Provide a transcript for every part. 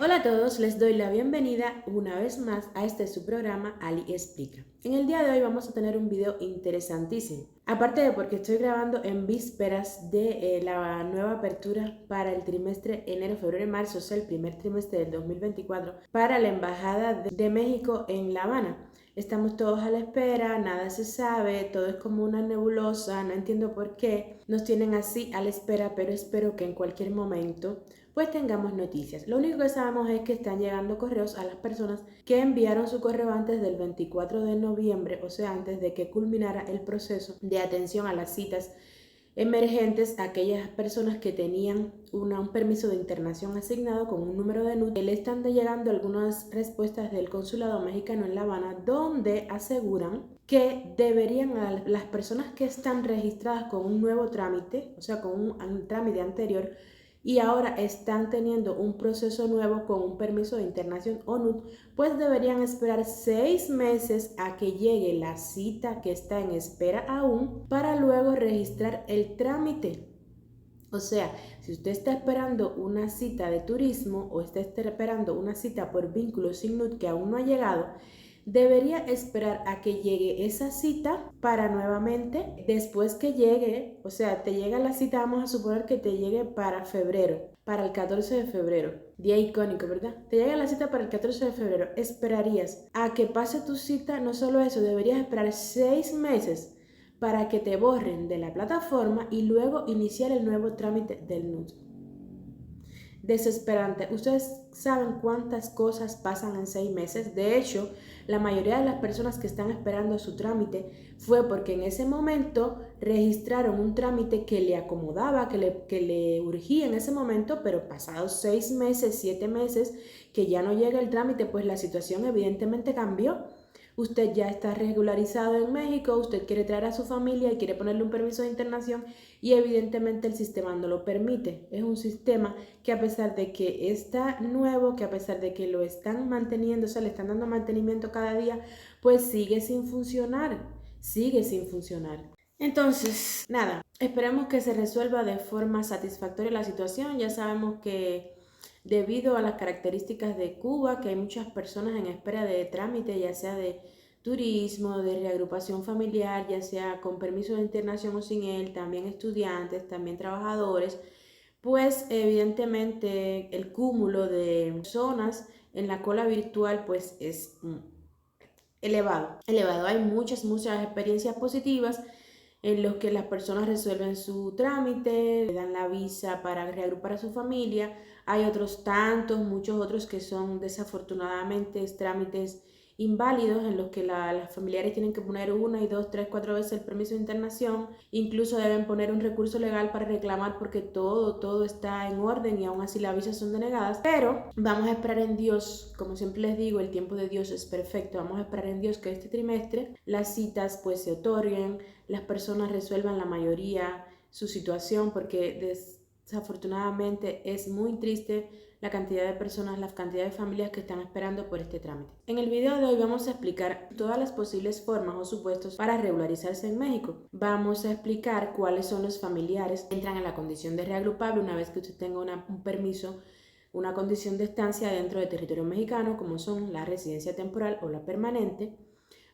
Hola a todos, les doy la bienvenida una vez más a su programa Ali Explica. En el día de hoy vamos a tener un video interesantísimo. Aparte de porque estoy grabando en vísperas de la nueva apertura para el trimestre enero, febrero y marzo, o sea, el primer trimestre del 2024, para la Embajada de México en La Habana. Estamos todos a la espera, nada se sabe, todo es como una nebulosa, no entiendo por qué nos tienen así a la espera, pero espero que en cualquier momento pues tengamos noticias. Lo único que sabemos es que están llegando correos a las personas que enviaron su correo antes del 24 de noviembre, o sea, antes de que culminara el proceso de atención a las citas emergentes, aquellas personas que tenían un permiso de internación asignado con un número de NUT. Le están llegando algunas respuestas del consulado mexicano en La Habana donde aseguran que deberían las personas que están registradas con un nuevo trámite, o sea, con un trámite anterior, y ahora están teniendo un proceso nuevo con un permiso de internación ONUT, pues deberían esperar 6 meses a que llegue la cita que está en espera aún para luego registrar el trámite. O sea, si usted está esperando una cita de turismo o está esperando una cita por vínculo sin NUT que aún no ha llegado, debería esperar a que llegue esa cita para nuevamente, después que llegue, o sea, te llega la cita, vamos a suponer que te llegue para febrero, para el 14 de febrero, día icónico, ¿verdad? Te llega la cita para el 14 de febrero, esperarías a que pase tu cita, no solo eso, deberías esperar 6 meses para que te borren de la plataforma y luego iniciar el nuevo trámite del NUT. Desesperante. Ustedes saben cuántas cosas pasan en 6 meses. De hecho, la mayoría de las personas que están esperando su trámite fue porque en ese momento registraron un trámite que le acomodaba, que le urgía en ese momento, pero pasados 6 meses, 7 meses, que ya no llega el trámite, pues la situación evidentemente cambió. Usted ya está regularizado en México, usted quiere traer a su familia y quiere ponerle un permiso de internación y evidentemente el sistema no lo permite. Es un sistema que a pesar de que está nuevo, que a pesar de que lo están manteniendo, o sea, le están dando mantenimiento cada día, pues sigue sin funcionar, sigue sin funcionar. Entonces, nada, esperemos que se resuelva de forma satisfactoria la situación. Ya sabemos que debido a las características de Cuba, que hay muchas personas en espera de trámite, ya sea de turismo, de reagrupación familiar, ya sea con permiso de internación o sin él, también estudiantes, también trabajadores, pues evidentemente el cúmulo de personas en la cola virtual pues es elevado. Hay muchas experiencias positivas en los que las personas resuelven su trámite, le dan la visa para reagrupar a su familia. Hay otros tantos, muchos otros que son desafortunadamente trámites inválidos en los que las familiares tienen que poner 1, 2, 3, 4 veces el permiso de internación, incluso deben poner un recurso legal para reclamar porque todo está en orden y aún así las visas son denegadas. Pero vamos a esperar en Dios, como siempre les digo, el tiempo de Dios es perfecto. Vamos a esperar en Dios que este trimestre las citas pues se otorguen, las personas resuelvan la mayoría su situación, porque desafortunadamente es muy triste la cantidad de personas, la cantidad de familias que están esperando por este trámite. En el video de hoy vamos a explicar todas las posibles formas o supuestos para regularizarse en México. Vamos a explicar cuáles son los familiares que entran en la condición de reagrupable una vez que usted tenga un permiso, una condición de estancia dentro del territorio mexicano, como son la residencia temporal o la permanente.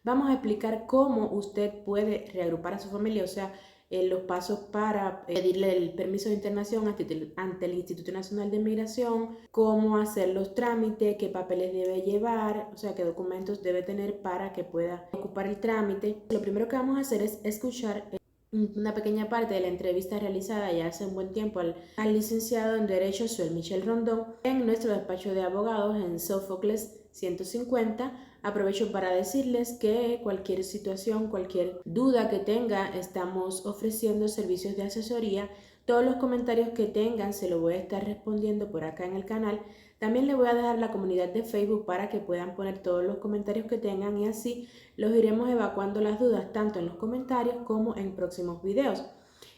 Vamos a explicar cómo usted puede reagrupar a su familia, o sea, los pasos para pedirle el permiso de internación ante el Instituto Nacional de Migración, cómo hacer los trámites, qué papeles debe llevar, o sea, qué documentos debe tener para que pueda ocupar el trámite. Lo primero que vamos a hacer es escuchar una pequeña parte de la entrevista realizada ya hace un buen tiempo al licenciado en Derecho Suel Michel Rondón en nuestro despacho de abogados en Sófocles 150. Aprovecho para decirles que cualquier situación, cualquier duda que tenga, estamos ofreciendo servicios de asesoría. Todos los comentarios que tengan se los voy a estar respondiendo por acá en el canal. También les voy a dejar la comunidad de Facebook para que puedan poner todos los comentarios que tengan y así los iremos evacuando las dudas tanto en los comentarios como en próximos videos.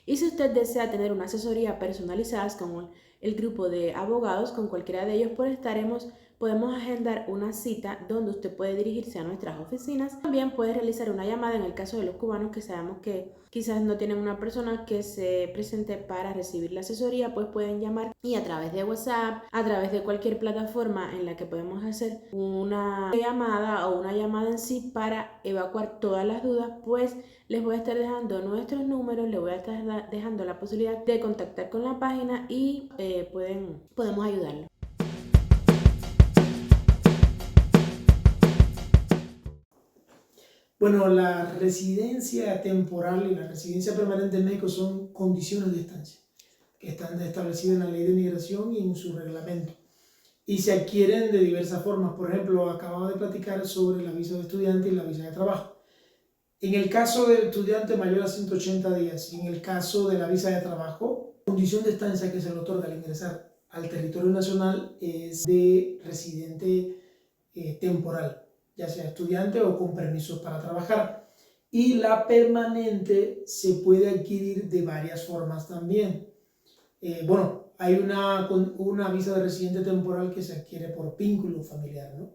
Y si usted desea tener una asesoría personalizada el grupo de abogados, con cualquiera de ellos pues podemos agendar una cita donde usted puede dirigirse a nuestras oficinas. También puede realizar una llamada en el caso de los cubanos que sabemos que quizás no tienen una persona que se presente para recibir la asesoría, pues pueden llamar y a través de WhatsApp, a través de cualquier plataforma en la que podemos hacer una llamada o una llamada en sí para evacuar todas las dudas, pues les voy a estar dejando nuestros números, les voy a estar dejando la posibilidad de contactar con la página y podemos ayudarlos. Bueno, la residencia temporal y la residencia permanente en México son condiciones de estancia que están establecidas en la ley de migración y en su reglamento. Y se adquieren de diversas formas. Por ejemplo, acababa de platicar sobre la visa de estudiante y la visa de trabajo. En el caso del estudiante mayor a 180 días y en el caso de la visa de trabajo, la condición de estancia que se le otorga al ingresar al territorio nacional es de residente temporal, ya sea estudiante o con permisos para trabajar. Y la permanente se puede adquirir de varias formas también. Bueno, hay una visa de residente temporal que se adquiere por vínculo familiar, ¿no?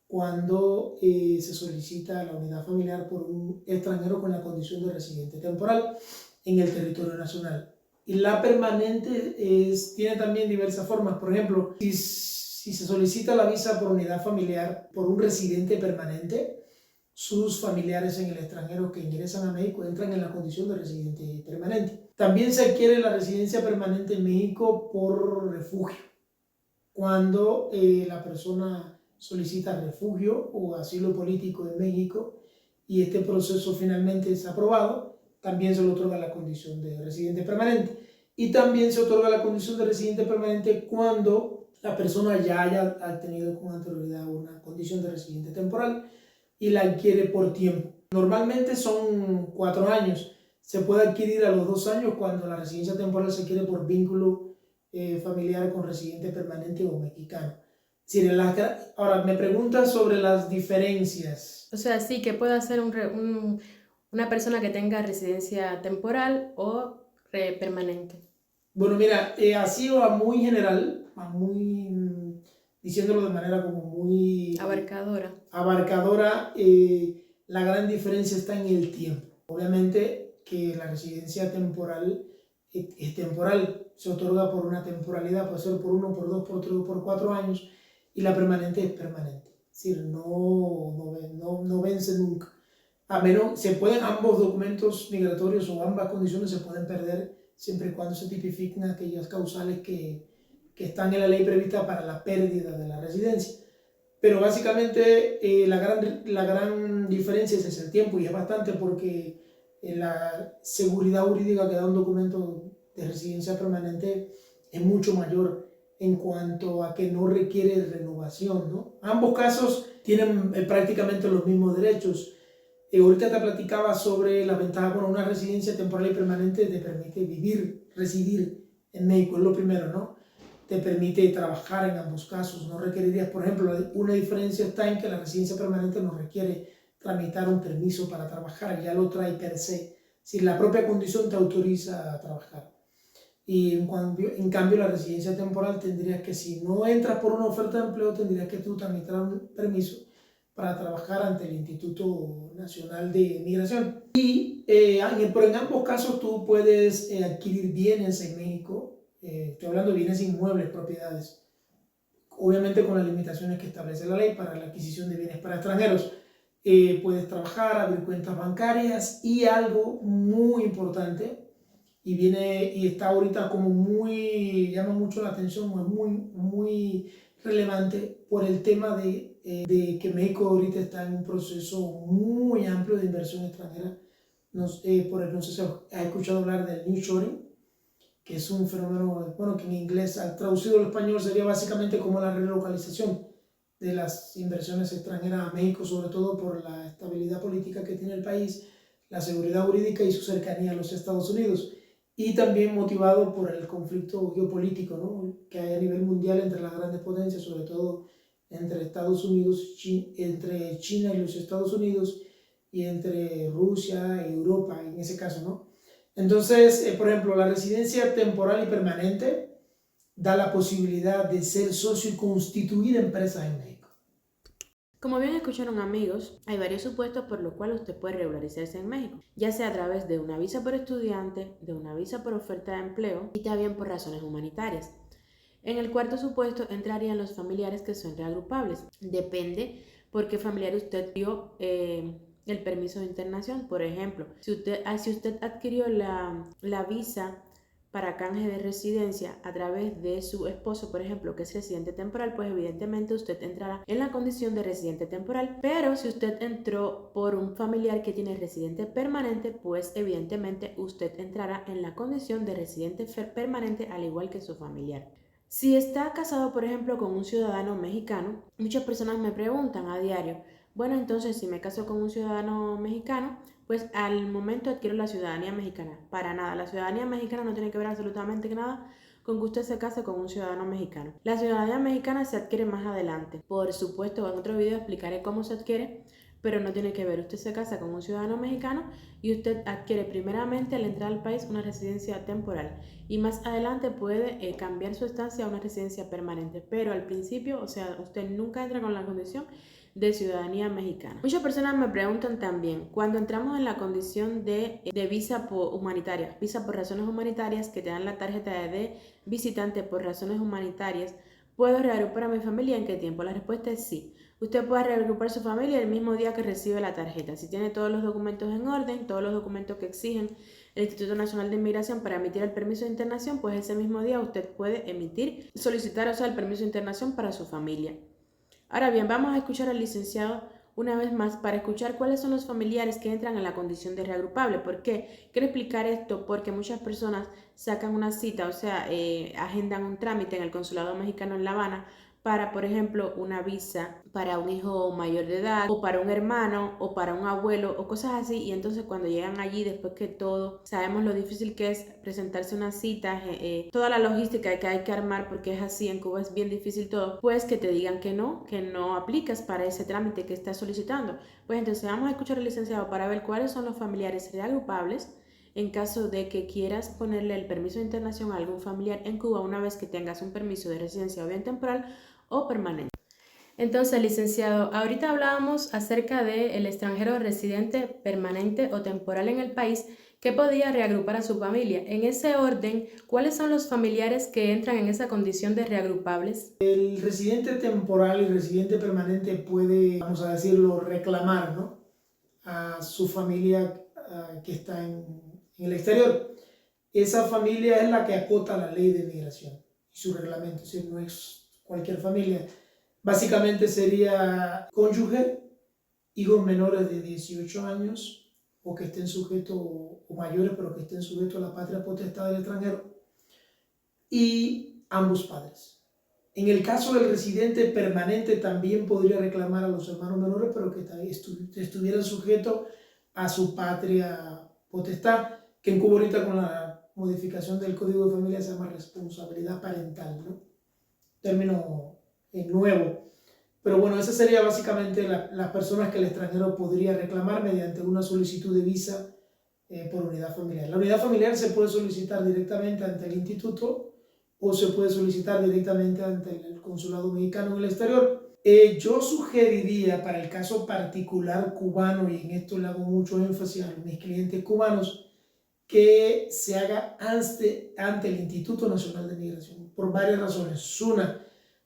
Cuando se solicita la unidad familiar por un extranjero con la condición de residente temporal en el territorio nacional. Y la permanente tiene también diversas formas. Por ejemplo, si se solicita la visa por unidad familiar por un residente permanente, sus familiares en el extranjero que ingresan a México entran en la condición de residente permanente. También se adquiere la residencia permanente en México por refugio. Cuando la persona solicita refugio o asilo político en México y este proceso finalmente es aprobado, también se le otorga la condición de residente permanente. Y también se otorga la condición de residente permanente cuando la persona ya haya tenido con anterioridad una condición de residente temporal y la adquiere por tiempo. Normalmente son 4 años. Se puede adquirir a los 2 años cuando la residencia temporal se adquiere por vínculo familiar con residente permanente o mexicano. Ahora, me preguntan sobre las diferencias. O sea, sí, que puede hacer una persona que tenga residencia temporal o permanente. Bueno, mira, así o a muy general, diciéndolo de manera como muy abarcadora, la gran diferencia está en el tiempo. Obviamente que la residencia temporal es temporal, se otorga por una temporalidad, puede ser por 1, por 2, por 3 o por 4 años, y la permanente es permanente, es decir, no vence nunca. A menos, ambos documentos migratorios o ambas condiciones se pueden perder siempre y cuando se tipifiquen aquellas causales que están en la ley prevista para la pérdida de la residencia. Pero básicamente la gran diferencia es el tiempo, y es bastante porque la seguridad jurídica que da un documento de residencia permanente es mucho mayor en cuanto a que no requiere renovación, ¿no? Ambos casos tienen prácticamente los mismos derechos. Ahorita te platicaba sobre la ventaja, bueno, una residencia temporal y permanente te permite residir en México, es lo primero, ¿no? Te permite trabajar en ambos casos, no requerirías, por ejemplo, una diferencia está en que la residencia permanente no requiere tramitar un permiso para trabajar, ya lo trae per se, si la propia condición te autoriza a trabajar. Y en cambio la residencia temporal tendrías que, si no entras por una oferta de empleo, tendrías que tú tramitar un permiso para trabajar ante el Instituto Nacional de Migración. Pero en ambos casos tú puedes adquirir bienes en México. Estoy hablando de bienes inmuebles, propiedades, obviamente con las limitaciones que establece la ley para la adquisición de bienes para extranjeros. Puedes trabajar, abrir cuentas bancarias, y algo muy importante, y está ahorita como llama mucho la atención, es muy relevante por el tema de que México ahorita está en un proceso muy amplio de inversión extranjera. No sé si has escuchado hablar del nearshoring, que es un fenómeno, bueno, que en inglés, traducido al español, sería básicamente como la relocalización de las inversiones extranjeras a México, sobre todo por la estabilidad política que tiene el país, la seguridad jurídica y su cercanía a los Estados Unidos, y también motivado por el conflicto geopolítico, ¿no?, que hay a nivel mundial entre las grandes potencias, sobre todo entre Estados Unidos, entre China y los Estados Unidos, y entre Rusia y Europa, en ese caso, ¿no? Entonces, por ejemplo, la residencia temporal y permanente da la posibilidad de ser socio y constituir empresas en México. Como bien escucharon amigos, hay varios supuestos por los cuales usted puede regularizarse en México, ya sea a través de una visa por estudiante, de una visa por oferta de empleo y también por razones humanitarias. En el cuarto supuesto entrarían los familiares que son reagrupables. Depende por qué familiar usted dio el permiso de internación. Por ejemplo, si usted adquirió la visa para canje de residencia a través de su esposo, por ejemplo, que es residente temporal, pues evidentemente usted entrará en la condición de residente temporal. Pero si usted entró por un familiar que tiene residente permanente, pues evidentemente usted entrará en la condición de residente permanente al igual que su familiar. Si está casado, por ejemplo, con un ciudadano mexicano, muchas personas me preguntan a diario, bueno, entonces si me caso con un ciudadano mexicano, pues al momento adquiero la ciudadanía mexicana. Para nada, la ciudadanía mexicana no tiene que ver absolutamente nada con que usted se case con un ciudadano mexicano. La ciudadanía mexicana se adquiere más adelante. Por supuesto, en otro video explicaré cómo se adquiere, pero no tiene que ver. Usted se casa con un ciudadano mexicano y usted adquiere primeramente al entrar al país una residencia temporal y más adelante puede cambiar su estancia a una residencia permanente, pero al principio, o sea, usted nunca entra con la condición de ciudadanía mexicana. Muchas personas me preguntan también, cuando entramos en la condición de visa humanitaria, visa por razones humanitarias, que te dan la tarjeta de visitante por razones humanitarias, ¿puedo reagrupar a mi familia en qué tiempo? La respuesta es sí. Usted puede reagrupar su familia el mismo día que recibe la tarjeta. Si tiene todos los documentos en orden, todos los documentos que exigen el Instituto Nacional de Inmigración para emitir el permiso de internación, pues ese mismo día usted puede solicitar el permiso de internación para su familia. Ahora bien, vamos a escuchar al licenciado una vez más para escuchar cuáles son los familiares que entran en la condición de reagrupable. ¿Por qué? Quiero explicar esto porque muchas personas sacan una cita, o sea, agendan un trámite en el Consulado Mexicano en La Habana para, por ejemplo, una visa para un hijo mayor de edad o para un hermano o para un abuelo o cosas así, y entonces cuando llegan allí, después que todo, sabemos lo difícil que es presentarse una cita, toda la logística que hay que armar porque es así, en Cuba es bien difícil todo, pues que te digan que no aplicas para ese trámite que estás solicitando. Pues entonces vamos a escuchar al licenciado para ver cuáles son los familiares reagrupables en caso de que quieras ponerle el permiso de internación a algún familiar en Cuba una vez que tengas un permiso de residencia o bien temporal o permanente. Entonces, licenciado, ahorita hablábamos acerca del extranjero residente permanente o temporal en el país que podía reagrupar a su familia. En ese orden, ¿cuáles son los familiares que entran en esa condición de reagrupables? El residente temporal y residente permanente puede, vamos a decirlo, reclamar, ¿no?, a su familia que está en el exterior. Esa familia es la que acota la ley de migración y su reglamento, es decir, no es cualquier familia. Básicamente sería cónyuge, hijos menores de 18 años o que estén sujetos, o mayores, pero que estén sujetos a la patria potestad del extranjero, y ambos padres. En el caso del residente permanente también podría reclamar a los hermanos menores, pero que estuvieran sujetos a su patria potestad, que en Cuba ahorita con la modificación del Código de Familia se llama responsabilidad parental, ¿no? Término nuevo. Pero bueno, esas serían básicamente las personas que el extranjero podría reclamar mediante una solicitud de visa por unidad familiar. La unidad familiar se puede solicitar directamente ante el instituto o se puede solicitar directamente ante el Consulado Mexicano en el exterior. Yo sugeriría para el caso particular cubano, y en esto le hago mucho énfasis a mis clientes cubanos, que se haga ante el Instituto Nacional de Migración, por varias razones. Una,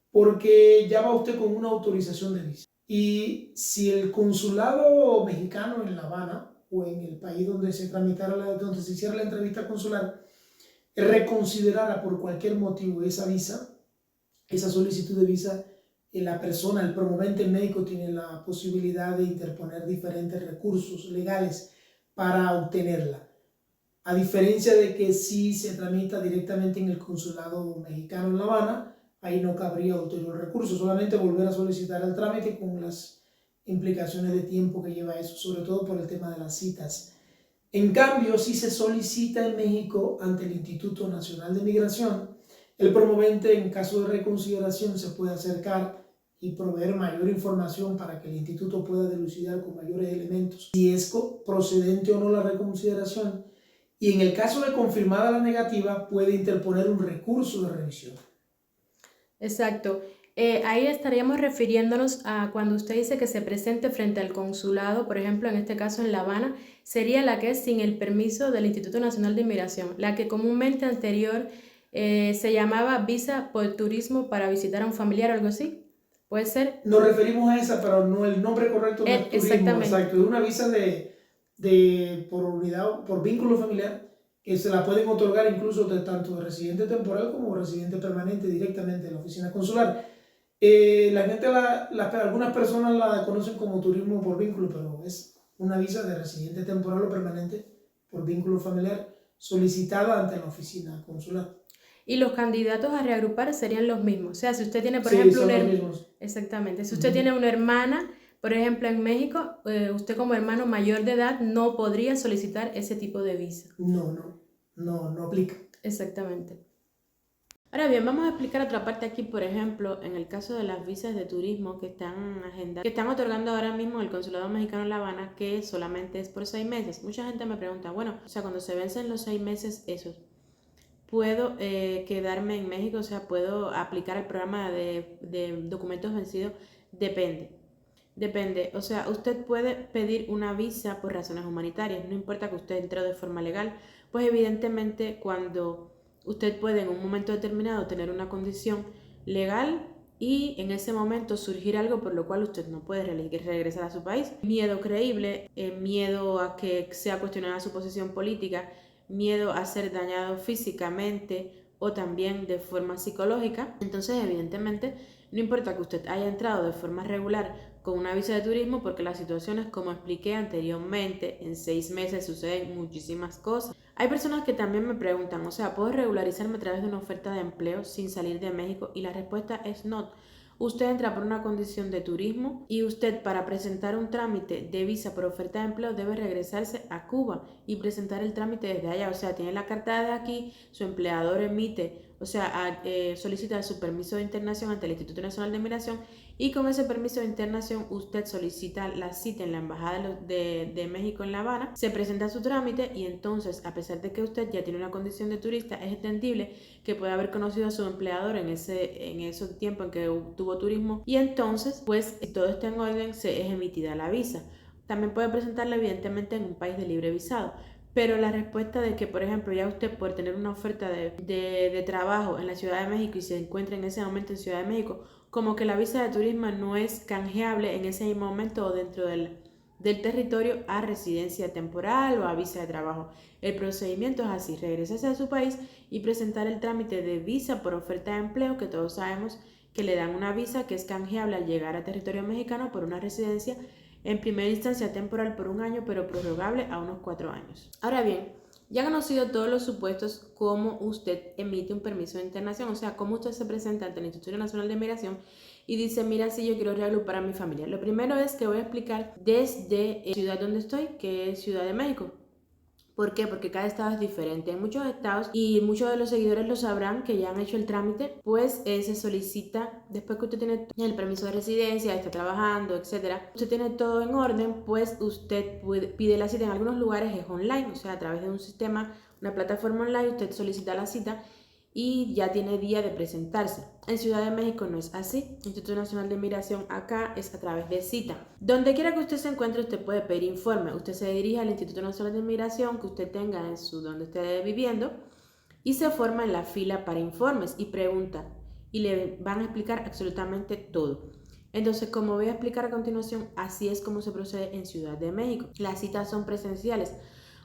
porque ya va usted con una autorización de visa. Y si el consulado mexicano en La Habana o en el país donde se donde se hiciera la entrevista consular, reconsiderara por cualquier motivo esa visa, esa solicitud de visa, la persona, el promovente médico, tiene la posibilidad de interponer diferentes recursos legales para obtenerla. A diferencia de que si se tramita directamente en el consulado mexicano en La Habana, ahí no cabría ulterior recurso, solamente volver a solicitar el trámite con las implicaciones de tiempo que lleva eso, sobre todo por el tema de las citas. En cambio, si se solicita en México ante el Instituto Nacional de Migración, el promovente en caso de reconsideración se puede acercar y proveer mayor información para que el instituto pueda dilucidar con mayores elementos si es procedente o no la reconsideración, y en el caso de confirmada la negativa puede interponer un recurso de revisión. Exacto. Ahí estaríamos refiriéndonos a cuando usted dice que se presente frente al consulado, por ejemplo, en este caso en La Habana, sería la que es sin el permiso del Instituto Nacional de Inmigración, la que comúnmente anterior se llamaba visa por turismo para visitar a un familiar o algo así. ¿Puede ser? Nos referimos a esa, pero no, el nombre correcto no es turismo, exacto. Es una visa por unidad, por vínculo familiar, que se la pueden otorgar incluso tanto de residente temporal como residente permanente directamente en la oficina consular. La gente, algunas personas la conocen como turismo por vínculo, pero es una visa de residente temporal o permanente por vínculo familiar solicitada ante la oficina consular. Y los candidatos a reagrupar serían los mismos. O sea, si usted tiene, por ejemplo, son los mismos. Exactamente. Si usted tiene una hermana, por ejemplo, en México, usted como hermano mayor de edad no podría solicitar ese tipo de visa. No aplica. Exactamente. Ahora bien, vamos a explicar otra parte aquí, por ejemplo, en el caso de las visas de turismo que están otorgando ahora mismo el Consulado Mexicano en La Habana, que solamente es por 6 meses. Mucha gente me pregunta, bueno, o sea, cuando se vencen los 6 meses esos, ¿puedo quedarme en México? O sea, ¿puedo aplicar el programa de documentos vencidos? Depende. O sea, usted puede pedir una visa por razones humanitarias, no importa que usted entre de forma legal, pues evidentemente cuando usted puede en un momento determinado tener una condición legal y en ese momento surgir algo por lo cual usted no puede regresar a su país. Miedo creíble, miedo a que sea cuestionada su posición política, miedo a ser dañado físicamente o también de forma psicológica. Entonces, evidentemente, no importa que usted haya entrado de forma regular con una visa de turismo, porque las situaciones, como expliqué anteriormente, en 6 meses suceden muchísimas cosas. Hay personas que también me preguntan, o sea, ¿puedo regularizarme a través de una oferta de empleo sin salir de México? Y la respuesta es no. Usted entra por una condición de turismo y usted, para presentar un trámite de visa por oferta de empleo, debe regresarse a Cuba y presentar el trámite desde allá. O sea, tiene la carta de aquí, su empleador solicita su permiso de internación ante el Instituto Nacional de Migración y con ese permiso de internación usted solicita la cita en la Embajada de México en La Habana, se presenta su trámite y entonces, a pesar de que usted ya tiene una condición de turista, es entendible que puede haber conocido a su empleador en ese tiempo en que tuvo turismo y entonces, pues, si todo está en orden, es emitida la visa. También puede presentarla evidentemente en un país de libre visado. Pero la respuesta de que, por ejemplo, ya usted por tener una oferta de trabajo en la Ciudad de México y se encuentra en ese momento en Ciudad de México, como que la visa de turismo no es canjeable en ese mismo momento o dentro del territorio a residencia temporal o a visa de trabajo. El procedimiento es así: regresarse a su país y presentar el trámite de visa por oferta de empleo, que todos sabemos que le dan una visa que es canjeable al llegar a territorio mexicano por una residencia en primera instancia temporal por 1 año, pero prorrogable a unos 4 años. Ahora bien, ya han conocido todos los supuestos cómo usted emite un permiso de internación, o sea, cómo usted se presenta ante el Instituto Nacional de Migración y dice, mira, si yo quiero reagrupar a mi familia. Lo primero es que voy a explicar desde la ciudad donde estoy, que es Ciudad de México. ¿Por qué? Porque cada estado es diferente. En muchos estados, y muchos de los seguidores lo sabrán que ya han hecho el trámite, pues se solicita, después que usted tiene el permiso de residencia, está trabajando, etcétera, usted tiene todo en orden, pues usted pide la cita. En algunos lugares es online, o sea, a través de un sistema, una plataforma online, usted solicita la cita y ya tiene día de presentarse. En Ciudad de México no es así. El Instituto Nacional de Migración acá es a través de cita. Donde quiera que usted se encuentre, usted puede pedir informe. Usted se dirige al Instituto Nacional de Migración que usted tenga donde esté viviendo y se forma en la fila para informes y pregunta y le van a explicar absolutamente todo. Entonces, como voy a explicar a continuación, así es como se procede en Ciudad de México. Las citas son presenciales.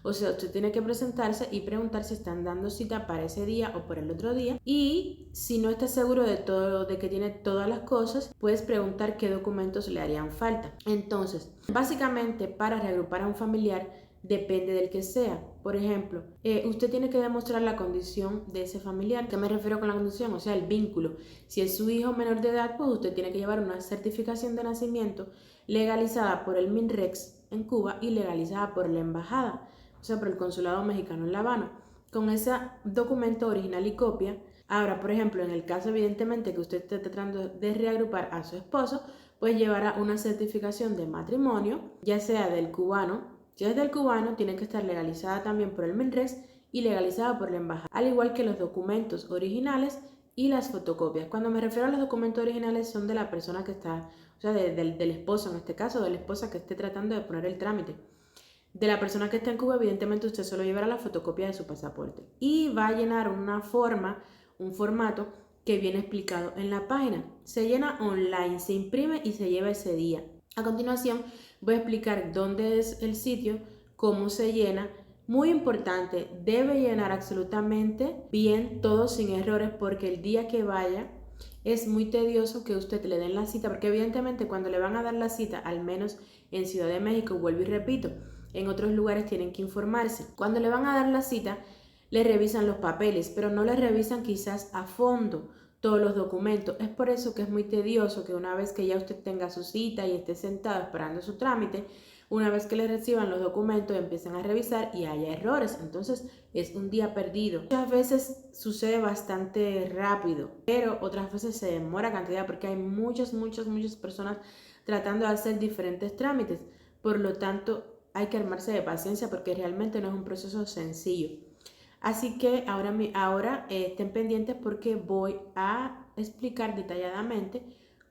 O sea, usted tiene que presentarse y preguntar si están dando cita para ese día o para el otro día. Y si no está seguro de todo, de que tiene todas las cosas, puedes preguntar qué documentos le harían falta. Entonces, básicamente, para reagrupar a un familiar, depende del que sea. Por ejemplo, usted tiene que demostrar la condición de ese familiar. ¿Qué me refiero con la condición? O sea, el vínculo. Si es su hijo menor de edad, pues usted tiene que llevar una certificación de nacimiento legalizada por el MINREX en Cuba y legalizada por la embajada, o sea, por el Consulado Mexicano en La Habana, con ese documento original y copia. Ahora, por ejemplo, en el caso evidentemente que usted esté tratando de reagrupar a su esposo, pues llevará una certificación de matrimonio, ya sea del cubano. Si es del cubano, tiene que estar legalizada también por el MINREX y legalizada por la embajada, al igual que los documentos originales y las fotocopias. Cuando me refiero a los documentos originales son de la persona que está, o sea, del esposo en este caso, de la esposa que esté tratando de poner el trámite. De la persona que está en Cuba, evidentemente usted solo llevará la fotocopia de su pasaporte y va a llenar una forma, un formato que viene explicado en la página. Se llena online, se imprime y se lleva ese día. A continuación voy a explicar dónde es el sitio, cómo se llena. Muy importante, debe llenar absolutamente bien, todo sin errores, porque el día que vaya es muy tedioso que usted le den la cita, porque evidentemente cuando le van a dar la cita, al menos en Ciudad de México, vuelvo y repito, en otros lugares tienen que informarse. Cuando le van a dar la cita, le revisan los papeles, pero no le revisan quizás a fondo todos los documentos. Es por eso que es muy tedioso que una vez que ya usted tenga su cita y esté sentado esperando su trámite, una vez que le reciban los documentos empiezan a revisar y haya errores. Entonces es un día perdido. Muchas veces sucede bastante rápido, pero otras veces se demora cantidad porque hay muchas personas tratando de hacer diferentes trámites. Por lo tanto, hay que armarse de paciencia porque realmente no es un proceso sencillo. Así que ahora estén pendientes porque voy a explicar detalladamente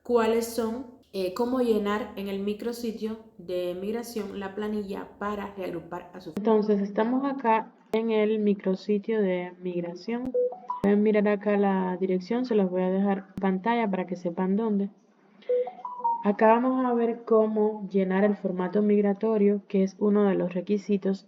cuáles son, cómo llenar en el micrositio de migración la planilla para reagrupar a su familia. Entonces estamos acá en el micrositio de migración. Pueden mirar acá la dirección, se los voy a dejar en pantalla para que sepan dónde. Acá vamos a ver cómo llenar el formato migratorio, que es uno de los requisitos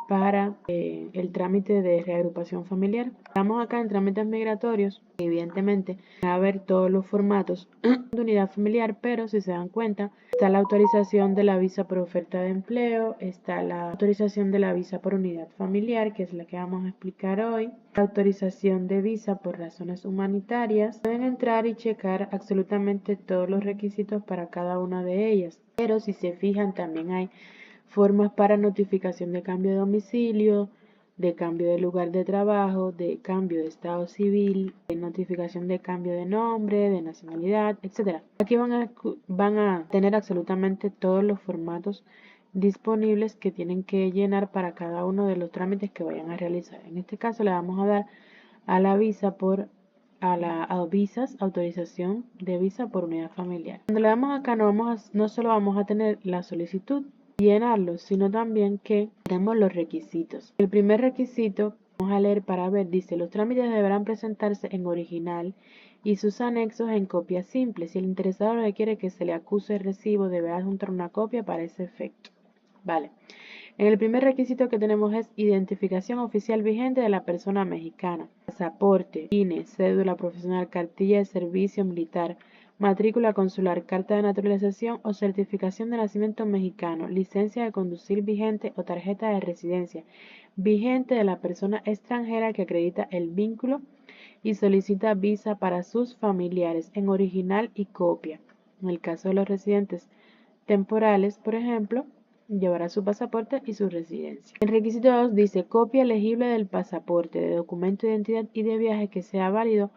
para el trámite de reagrupación familiar. Estamos acá en trámites migratorios, evidentemente van a ver todos los formatos de unidad familiar, pero si se dan cuenta, está la autorización de la visa por oferta de empleo, está la autorización de la visa por unidad familiar, que es la que vamos a explicar hoy, la autorización de visa por razones humanitarias. Pueden entrar y checar absolutamente todos los requisitos para cada una de ellas, pero si se fijan también hay formas para notificación de cambio de domicilio, de cambio de lugar de trabajo, de cambio de estado civil, de notificación de cambio de nombre, de nacionalidad, etc. Aquí van a tener absolutamente todos los formatos disponibles que tienen que llenar para cada uno de los trámites que vayan a realizar. En este caso le vamos a dar a la visa a visas, autorización de visa por unidad familiar. Cuando le damos acá no solo vamos a tener la solicitud, llenarlo, sino también que tenemos los requisitos. El primer requisito, vamos a leer para ver, dice: los trámites deberán presentarse en original y sus anexos en copia simple. Si el interesado requiere que se le acuse el recibo, deberá adjuntar una copia para ese efecto. Vale. En el primer requisito que tenemos es identificación oficial vigente de la persona mexicana: pasaporte, INE, cédula profesional, cartilla de servicio militar, matrícula consular, carta de naturalización o certificación de nacimiento mexicano, licencia de conducir vigente o tarjeta de residencia vigente de la persona extranjera que acredita el vínculo y solicita visa para sus familiares en original y copia. En el caso de los residentes temporales, por ejemplo, llevará su pasaporte y su residencia. El requisito 2 dice: copia legible del pasaporte, de documento de identidad y de viaje que sea válido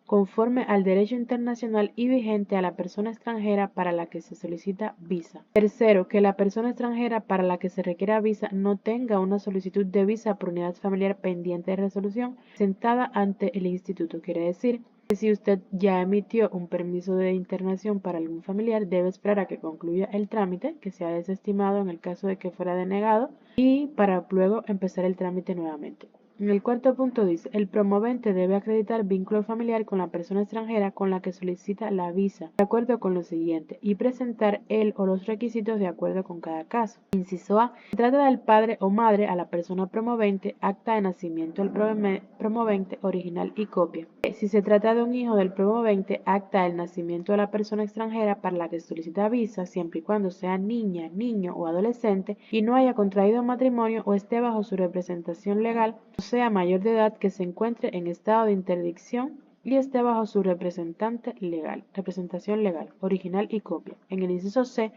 conforme al derecho internacional y vigente a la persona extranjera para la que se solicita visa. Tercero, que la persona extranjera para la que se requiera visa no tenga una solicitud de visa por unidad familiar pendiente de resolución presentada ante el instituto. Quiere decir que si usted ya emitió un permiso de internación para algún familiar, debe esperar a que concluya el trámite, que sea desestimado en el caso de que fuera denegado, y para luego empezar el trámite nuevamente. En el cuarto punto dice: el promovente debe acreditar vínculo familiar con la persona extranjera con la que solicita la visa, de acuerdo con lo siguiente, y presentar él o los requisitos de acuerdo con cada caso. Inciso A. Se trata del padre o madre a la persona promovente, acta de nacimiento del promovente, original y copia. Si se trata de un hijo del promovente, acta del nacimiento de la persona extranjera para la que solicita visa, siempre y cuando sea niña, niño o adolescente y no haya contraído matrimonio o esté bajo su representación legal, o sea mayor de edad, que se encuentre en estado de interdicción y esté bajo su representación legal, original y copia. En el inciso C,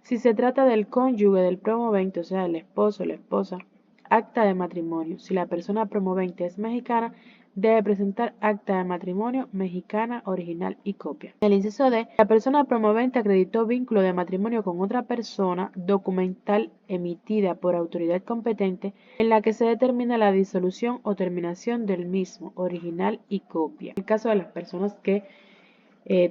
si se trata del cónyuge del promovente, o sea, el esposo o la esposa, acta de matrimonio. Si la persona promovente es mexicana, debe presentar acta de matrimonio mexicana original y copia. El inciso D. La persona promovente acreditó vínculo de matrimonio con otra persona documental emitida por autoridad competente en la que se determina la disolución o terminación del mismo, original y copia. En el caso de las personas que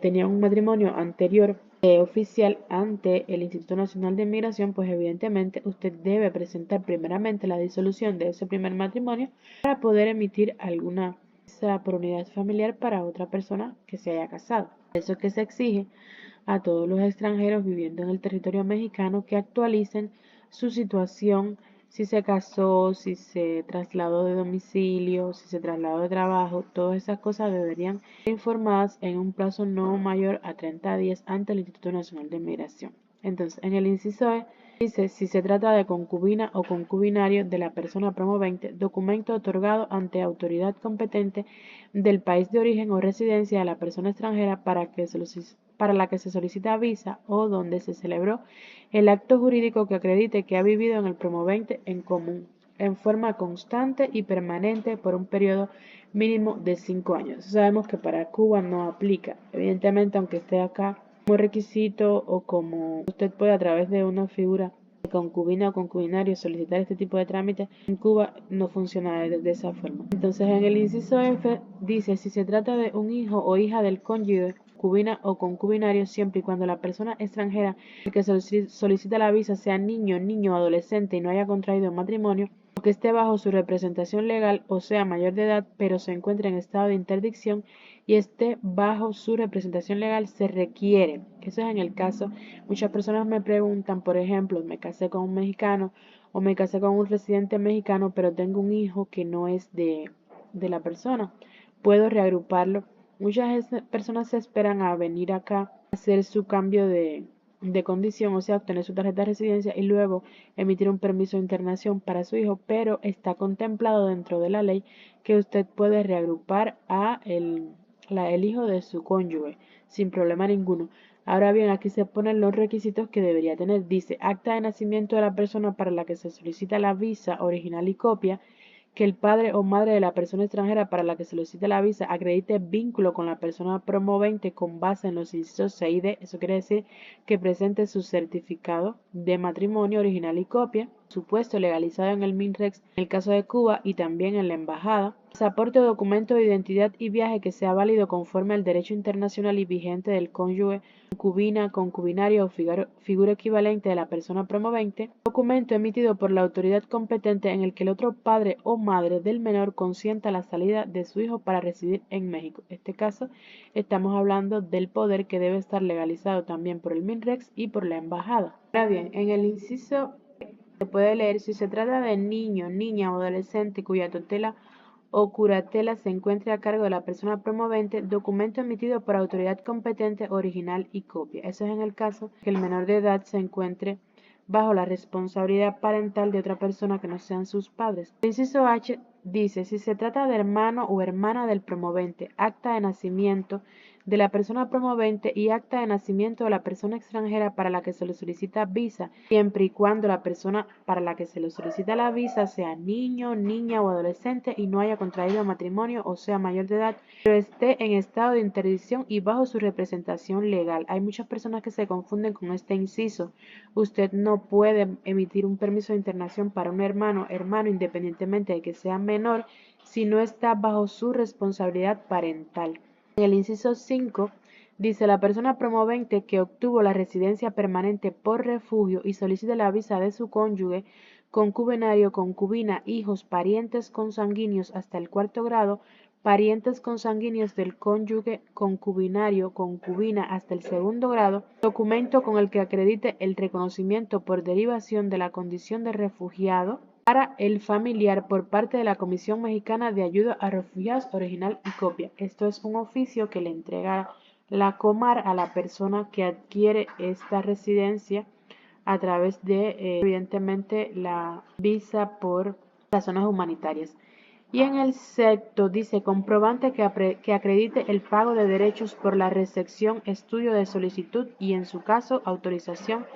tenían un matrimonio anterior oficial ante el Instituto Nacional de Inmigración, pues evidentemente usted debe presentar primeramente la disolución de ese primer matrimonio para poder emitir alguna visa por unidad familiar para otra persona que se haya casado. Eso es que se exige a todos los extranjeros viviendo en el territorio mexicano que actualicen su situación, si se casó, si se trasladó de domicilio, si se trasladó de trabajo. Todas esas cosas deberían ser informadas en un plazo no mayor a 30 días ante el Instituto Nacional de Inmigración. Entonces, en el inciso E dice: si se trata de concubina o concubinario de la persona promovente, documento otorgado ante autoridad competente del país de origen o residencia de la persona extranjera para la que se solicita visa o donde se celebró el acto jurídico que acredite que ha vivido en el promovente en común, en forma constante y permanente por un periodo mínimo de 5 años. Sabemos que para Cuba no aplica, evidentemente, aunque esté acá como requisito o como usted puede a través de una figura de concubina o concubinario solicitar este tipo de trámites, en Cuba no funciona de esa forma. Entonces, en el inciso F dice: si se trata de un hijo o hija del cónyuge, concubina o concubinario, siempre y cuando la persona extranjera que solicita la visa sea niño, niño o adolescente y no haya contraído matrimonio, o que esté bajo su representación legal o sea mayor de edad pero se encuentre en estado de interdicción y esté bajo su representación legal, se requiere. Eso es en el caso. Muchas personas me preguntan, por ejemplo, me casé con un mexicano o me casé con un residente mexicano, pero tengo un hijo que no es de la persona. ¿Puedo reagruparlo? Muchas personas se esperan a venir acá a hacer su cambio de condición, o sea, obtener su tarjeta de residencia y luego emitir un permiso de internación para su hijo, pero está contemplado dentro de la ley que usted puede reagrupar a el hijo de su cónyuge sin problema ninguno. Ahora bien, aquí se ponen los requisitos que debería tener. Dice: acta de nacimiento de la persona para la que se solicita la visa original y copia, que el padre o madre de la persona extranjera para la que se solicita la visa acredite vínculo con la persona promovente con base en los incisos C y D. Eso quiere decir que presente su certificado de matrimonio original y copia, supuesto legalizado en el MINREX en el caso de Cuba y también en la embajada, pasaporte o documento de identidad y viaje que sea válido conforme al derecho internacional y vigente del cónyuge, concubina, concubinario o figura equivalente de la persona promovente, documento emitido por la autoridad competente en el que el otro padre o madre del menor consienta la salida de su hijo para residir en México. En este caso, estamos hablando del poder que debe estar legalizado también por el MINREX y por la embajada. Ahora bien, en el inciso se puede leer: si se trata de niño, niña o adolescente cuya tutela o curatela se encuentre a cargo de la persona promovente, documento emitido por autoridad competente, original y copia. Eso es en el caso que el menor de edad se encuentre bajo la responsabilidad parental de otra persona que no sean sus padres. El inciso H dice: si se trata de hermano o hermana del promovente, acta de nacimiento de la persona promovente y acta de nacimiento de la persona extranjera para la que se le solicita visa, siempre y cuando la persona para la que se le solicita la visa sea niño, niña o adolescente y no haya contraído matrimonio o sea mayor de edad, pero esté en estado de interdicción y bajo su representación legal. Hay muchas personas que se confunden con este inciso. Usted no puede emitir un permiso de internación para un hermano independientemente de que sea menor si no está bajo su responsabilidad parental. En el inciso 5 dice: la persona promovente que obtuvo la residencia permanente por refugio y solicite la visa de su cónyuge, concubinario, concubina, hijos, parientes consanguíneos hasta el 4º grado, parientes consanguíneos del cónyuge, concubinario, concubina hasta el 2º grado, documento con el que acredite el reconocimiento por derivación de la condición de refugiado para el familiar por parte de la Comisión Mexicana de Ayuda a Refugiados original y copia. Esto es un oficio que le entrega la Comar a la persona que adquiere esta residencia a través de, evidentemente, la visa por razones humanitarias. Y en el sexto dice: comprobante que acredite el pago de derechos por la recepción, estudio de solicitud y, en su caso, autorización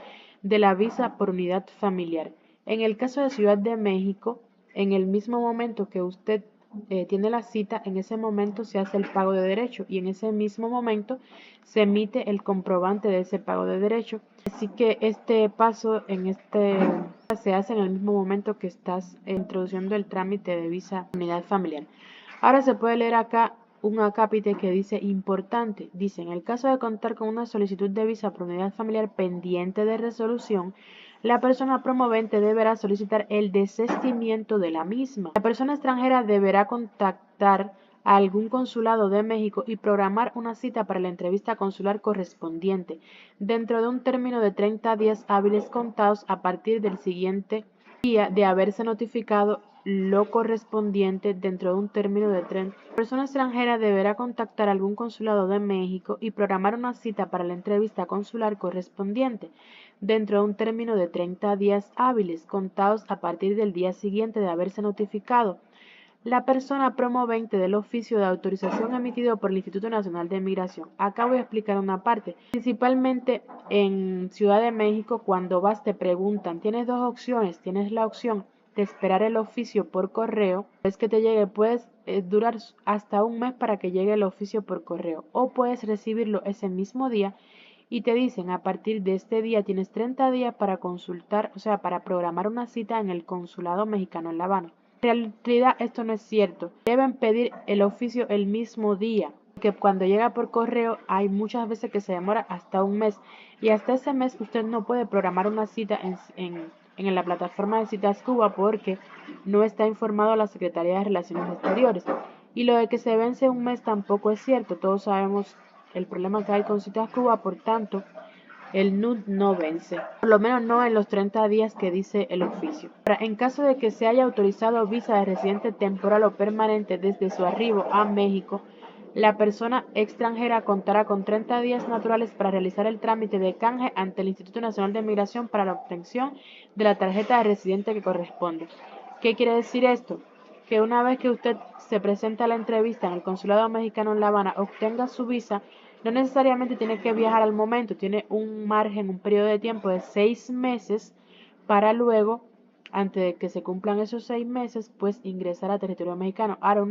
de la visa por unidad familiar. En el caso de Ciudad de México, en el mismo momento que usted tiene la cita, en ese momento se hace el pago de derecho y en ese mismo momento se emite el comprobante de ese pago de derecho. Así que este paso se hace en el mismo momento que estás introduciendo el trámite de visa unidad familiar. Ahora se puede leer acá un acápite que dice importante. Dice, en el caso de contar con una solicitud de visa por unidad familiar pendiente de resolución, la persona promovente deberá solicitar el desistimiento de la misma. La persona extranjera deberá contactar a algún consulado de México y programar una cita para la entrevista consular correspondiente dentro de un término de 30 días hábiles contados a partir del siguiente día de haberse notificado lo correspondiente dentro de un término de 30. La persona extranjera deberá contactar a algún consulado de México y programar una cita para la entrevista consular correspondiente dentro de un término de 30 días hábiles contados a partir del día siguiente de haberse notificado la persona promovente del oficio de autorización emitido por el Instituto Nacional de Migración. Acá voy a explicar una parte. Principalmente en Ciudad de México, cuando vas te preguntan, tienes dos opciones, tienes la opción de esperar el oficio por correo, es que te llegue, puedes durar hasta un mes para que llegue el oficio por correo, o puedes recibirlo ese mismo día y te dicen a partir de este día tienes 30 días para consultar, o sea, para programar una cita en el consulado mexicano en La Habana. En realidad esto no es cierto. Deben pedir el oficio el mismo día, porque cuando llega por correo hay muchas veces que se demora hasta un mes y hasta ese mes usted no puede programar una cita en la plataforma de Citas Cuba porque no está informado a la Secretaría de Relaciones Exteriores. Y lo de que se vence un mes tampoco es cierto. Todos sabemos el problema que hay con Citas Cuba, por tanto, el NUD no vence, por lo menos no en los 30 días que dice el oficio. Ahora, en caso de que se haya autorizado visa de residente temporal o permanente desde su arribo a México, la persona extranjera contará con 30 días naturales para realizar el trámite de canje ante el Instituto Nacional de Migración para la obtención de la tarjeta de residente que corresponde. ¿Qué quiere decir esto? Que una vez que usted se presenta a la entrevista en el Consulado Mexicano en La Habana, obtenga su visa, no necesariamente tiene que viajar al momento, tiene un margen, un periodo de tiempo de 6 meses para luego, antes de que se cumplan esos 6 meses, pues ingresar a territorio mexicano. Ahora,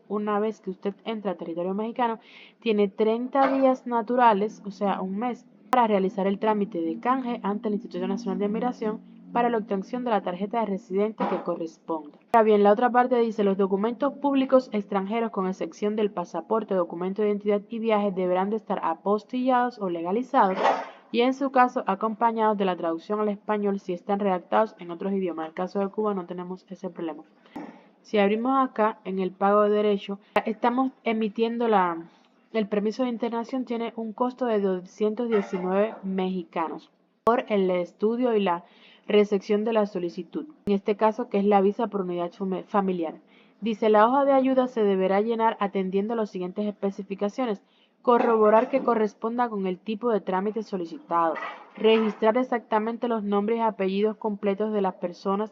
una vez que usted entra a territorio mexicano, tiene 30 días naturales, o sea, un mes, para realizar el trámite de canje ante el Instituto Nacional de Migración para la obtención de la tarjeta de residente que corresponda. Ahora bien, la otra parte dice, los documentos públicos extranjeros, con excepción del pasaporte, documento de identidad y viaje, deberán de estar apostillados o legalizados y en su caso acompañados de la traducción al español si están redactados en otros idiomas. En el caso de Cuba no tenemos ese problema. Si abrimos acá en el pago de derecho, estamos emitiendo el permiso de internación, tiene un costo de 219 mexicanos por el estudio y la recepción de la solicitud, en este caso que es la visa por unidad familiar. Dice, la hoja de ayuda se deberá llenar atendiendo las siguientes especificaciones: corroborar que corresponda con el tipo de trámite solicitado, registrar exactamente los nombres y apellidos completos de las personas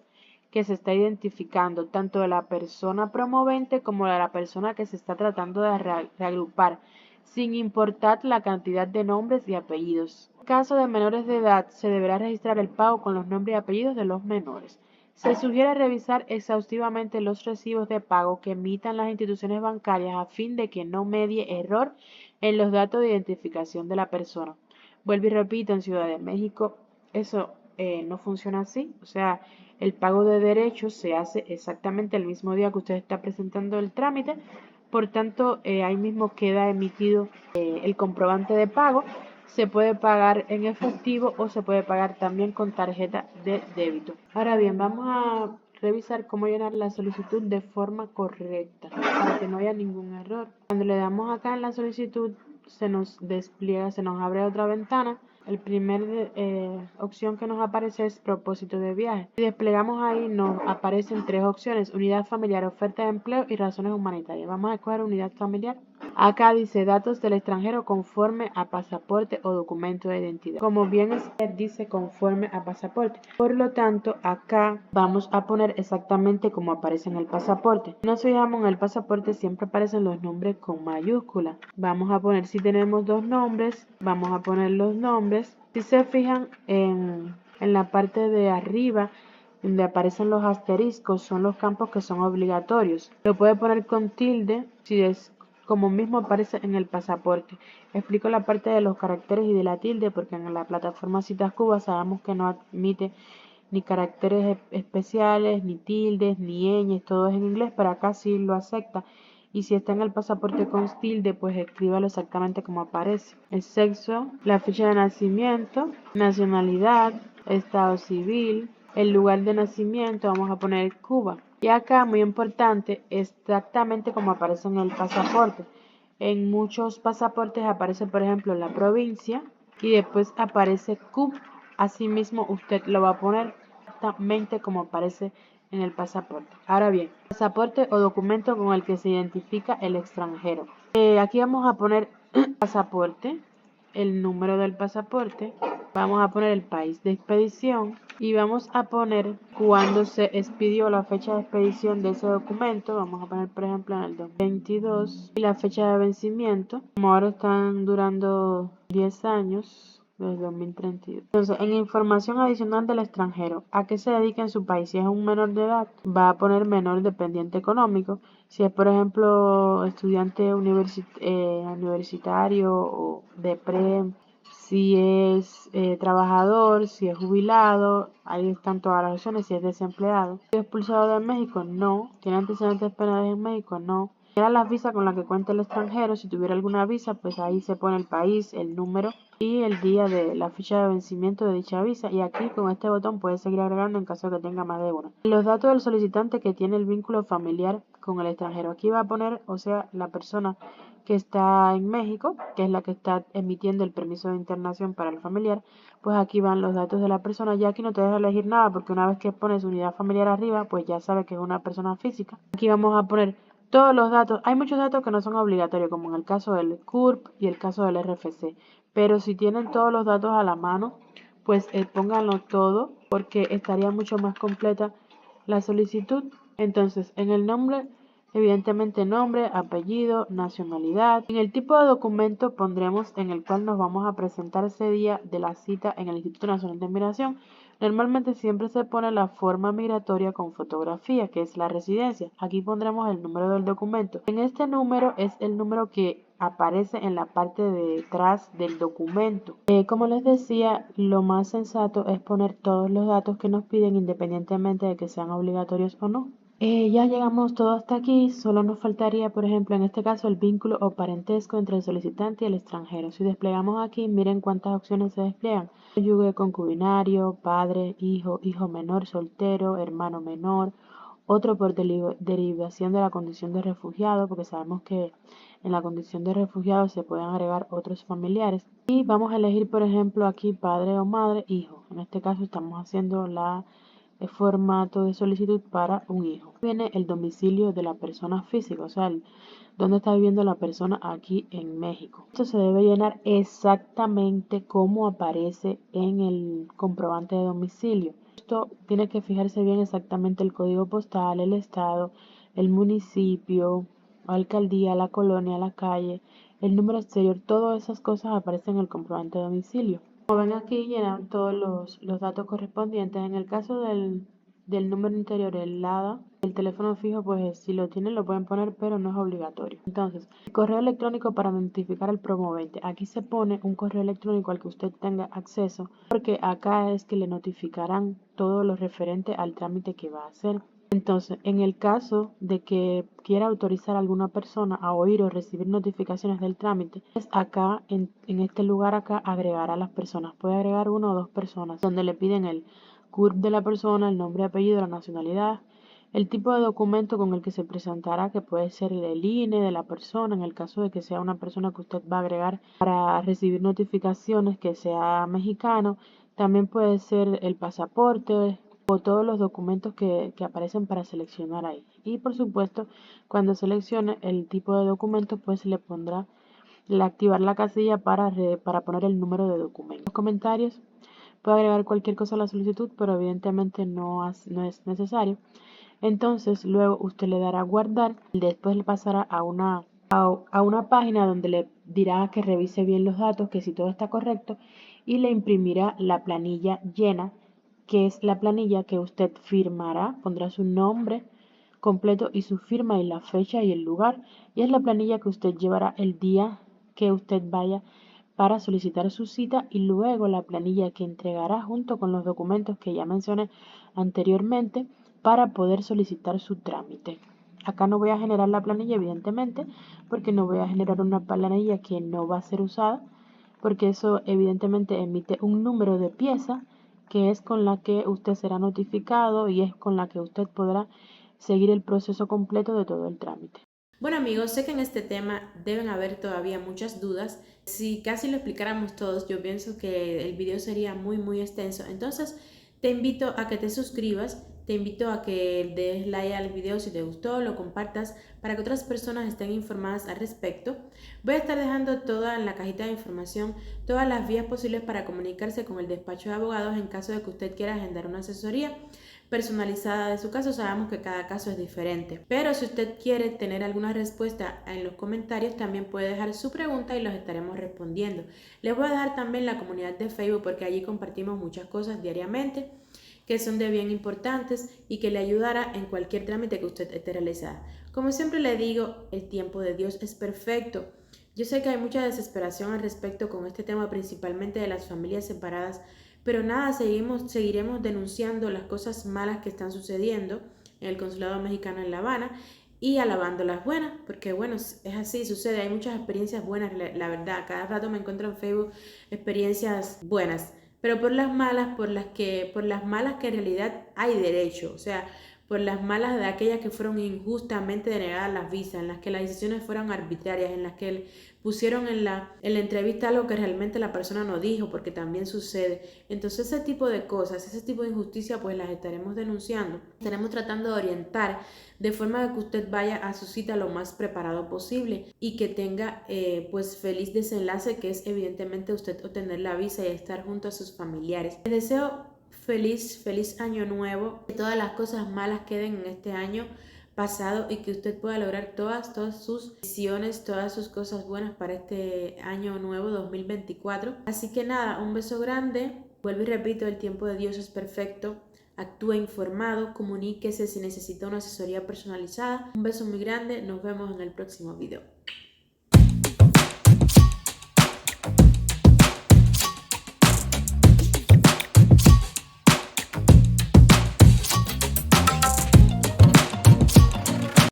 que se está identificando, tanto de la persona promovente como de la persona que se está tratando de reagrupar, sin importar la cantidad de nombres y apellidos. En caso de menores de edad, se deberá registrar el pago con los nombres y apellidos de los menores. Se sugiere revisar exhaustivamente los recibos de pago que emitan las instituciones bancarias a fin de que no medie error en los datos de identificación de la persona. Vuelvo y repito, en Ciudad de México eso no funciona así, o sea, el pago de derechos se hace exactamente el mismo día que usted está presentando el trámite, por tanto, ahí mismo queda emitido el comprobante de pago. Se puede pagar en efectivo o se puede pagar también con tarjeta de débito. Ahora bien, vamos a revisar cómo llenar la solicitud de forma correcta para que no haya ningún error. Cuando le damos acá en la solicitud, se nos despliega, se nos abre otra ventana. El primer opción que nos aparece es propósito de viaje. Si desplegamos ahí, nos aparecen tres opciones: unidad familiar, oferta de empleo y razones humanitarias. Vamos a escoger unidad familiar. Acá dice datos del extranjero conforme a pasaporte o documento de identidad. Como bien dice conforme a pasaporte. Por lo tanto, acá vamos a poner exactamente como aparece en el pasaporte. Si nos fijamos en el pasaporte, siempre aparecen los nombres con mayúscula. Vamos a poner, si tenemos dos nombres, vamos a poner los nombres. Si se fijan en la parte de arriba, donde aparecen los asteriscos, son los campos que son obligatorios. Lo puede poner con tilde si es como mismo aparece en el pasaporte. Explico la parte de los caracteres y de la tilde porque en la plataforma Citas Cuba sabemos que no admite ni caracteres especiales, ni tildes, ni ñes, todo es en inglés, pero acá sí lo acepta. Y si está en el pasaporte con tilde, pues escríbalo exactamente como aparece. El sexo, la fecha de nacimiento, nacionalidad, estado civil, el lugar de nacimiento, vamos a poner Cuba. Y acá, muy importante, exactamente como aparece en el pasaporte. En muchos pasaportes aparece, por ejemplo, la provincia y después aparece Cuba. Asimismo, usted lo va a poner exactamente como aparece en el pasaporte. Ahora bien, pasaporte o documento con el que se identifica el extranjero. Aquí vamos a poner pasaporte, el número del pasaporte, vamos a poner el país de expedición y vamos a poner cuándo se expidió, la fecha de expedición de ese documento. Vamos a poner, por ejemplo, en el 2022 y la fecha de vencimiento. Como ahora están durando 10 años, desde 2032. Entonces, en información adicional del extranjero, ¿a qué se dedica en su país? Si es un menor de edad, va a poner menor dependiente económico. Si es, por ejemplo, estudiante universitario o de pre, si es trabajador, si es jubilado, ahí están todas las opciones. Si es desempleado. Si es expulsado de México, no. Tiene antecedentes penales en México, no. Era la visa con la que cuenta el extranjero. Si tuviera alguna visa, pues ahí se pone el país, el número y el día de la fecha de vencimiento de dicha visa. Y aquí con este botón puede seguir agregando en caso de que tenga más de uno. Los datos del solicitante que tiene el vínculo familiar con el extranjero. Aquí va a poner, o sea, la persona que está en México, que es la que está emitiendo el permiso de internación para el familiar, pues aquí van los datos de la persona. Ya aquí no te deja elegir nada porque una vez que pones unidad familiar arriba, pues ya sabe que es una persona física. Aquí vamos a poner todos los datos. Hay muchos datos que no son obligatorios, como en el caso del CURP y el caso del RFC. Pero si tienen todos los datos a la mano, pues pónganlo todo porque estaría mucho más completa la solicitud. Entonces, en el nombre, evidentemente nombre, apellido, nacionalidad. En el tipo de documento pondremos en el cual nos vamos a presentar ese día de la cita en el Instituto Nacional de Migración. Normalmente siempre se pone la forma migratoria con fotografía, que es la residencia. Aquí pondremos el número del documento. En este número es el número que aparece en la parte de detrás del documento. Como les decía, lo más sensato es poner todos los datos que nos piden independientemente de que sean obligatorios o no. Ya llegamos todo hasta aquí, solo nos faltaría, por ejemplo, en este caso, el vínculo o parentesco entre el solicitante y el extranjero. Si desplegamos aquí, miren cuántas opciones se despliegan. Cónyuge, concubinario, padre, hijo, hijo menor, soltero, hermano menor, otro por derivación de la condición de refugiado, porque sabemos que en la condición de refugiado se pueden agregar otros familiares. Y vamos a elegir, por ejemplo, aquí padre o madre, hijo. En este caso estamos haciendo el formato de solicitud para un hijo. Viene el domicilio de la persona física, o sea, dónde está viviendo la persona aquí en México. Esto se debe llenar exactamente como aparece en el comprobante de domicilio. Esto tiene que fijarse bien exactamente el código postal, el estado, el municipio, alcaldía, la colonia, la calle, el número exterior, todas esas cosas aparecen en el comprobante de domicilio. Como ven aquí, llenan todos los datos correspondientes. En el caso del número interior, el LADA, el teléfono fijo, pues si lo tienen lo pueden poner, pero no es obligatorio. Entonces, el correo electrónico para notificar al promovente. Aquí se pone un correo electrónico al que usted tenga acceso, porque acá es que le notificarán todo lo referente al trámite que va a hacer. Entonces, en el caso de que quiera autorizar a alguna persona a oír o recibir notificaciones del trámite, es acá, en este lugar acá, agregar a las personas. Puede agregar 1 o 2 personas, donde le piden el CURP de la persona, el nombre, apellido, la nacionalidad, el tipo de documento con el que se presentará, que puede ser el INE de la persona, en el caso de que sea una persona que usted va a agregar para recibir notificaciones, que sea mexicano. También puede ser el pasaporte o todos los documentos que aparecen para seleccionar ahí. Y por supuesto, cuando seleccione el tipo de documento, pues le pondrá activar la casilla para poner el número de documento. Los comentarios, puede agregar cualquier cosa a la solicitud, pero evidentemente no es necesario. Entonces, luego usted le dará a guardar, después le pasará a una página donde le dirá que revise bien los datos, que si todo está correcto, y le imprimirá la planilla llena que es la planilla que usted firmará, pondrá su nombre completo y su firma y la fecha y el lugar, y es la planilla que usted llevará el día que usted vaya para solicitar su cita, y luego la planilla que entregará junto con los documentos que ya mencioné anteriormente para poder solicitar su trámite. Acá no voy a generar la planilla, evidentemente, porque no voy a generar una planilla que no va a ser usada, porque eso evidentemente emite un número de pieza que es con la que usted será notificado y es con la que usted podrá seguir el proceso completo de todo el trámite. Bueno amigos, sé que en este tema deben haber todavía muchas dudas. Si casi lo explicáramos todos, yo pienso que el video sería muy extenso. Entonces te invito a que te suscribas, te invito a que des like al video si te gustó, lo compartas para que otras personas estén informadas al respecto. Voy a estar dejando toda en la cajita de información todas las vías posibles para comunicarse con el despacho de abogados en caso de que usted quiera agendar una asesoría personalizada de su caso. Sabemos que cada caso es diferente, pero si usted quiere tener alguna respuesta en los comentarios, también puede dejar su pregunta y los estaremos respondiendo. Les voy a dejar también la comunidad de Facebook, porque allí compartimos muchas cosas diariamente que son de bien importantes y que le ayudará en cualquier trámite que usted esté realizando. Como siempre le digo, el tiempo de Dios es perfecto. Yo sé que hay mucha desesperación al respecto con este tema, principalmente de las familias separadas, pero nada, seguiremos denunciando las cosas malas que están sucediendo en el Consulado Mexicano en La Habana y alabando las buenas, porque bueno, es así, sucede, hay muchas experiencias buenas, la verdad, cada rato me encuentro en Facebook experiencias buenas, pero por las malas que en realidad hay derecho, o sea, por las malas de aquellas que fueron injustamente denegadas las visas, en las que las decisiones fueron arbitrarias, en las que pusieron en la entrevista algo que realmente la persona no dijo, porque también sucede. Entonces ese tipo de cosas, ese tipo de injusticia, pues las estaremos denunciando. Estaremos tratando de orientar de forma que usted vaya a su cita lo más preparado posible y que tenga pues feliz desenlace, que es evidentemente usted obtener la visa y estar junto a sus familiares. Les deseo feliz año nuevo, que todas las cosas malas queden en este año pasado y que usted pueda lograr todas sus visiones, todas sus cosas buenas para este año nuevo 2024. Así que nada, un beso grande. Vuelvo y repito, el tiempo de Dios es perfecto. Actúe informado, comuníquese si necesita una asesoría personalizada. Un beso muy grande, nos vemos en el próximo video.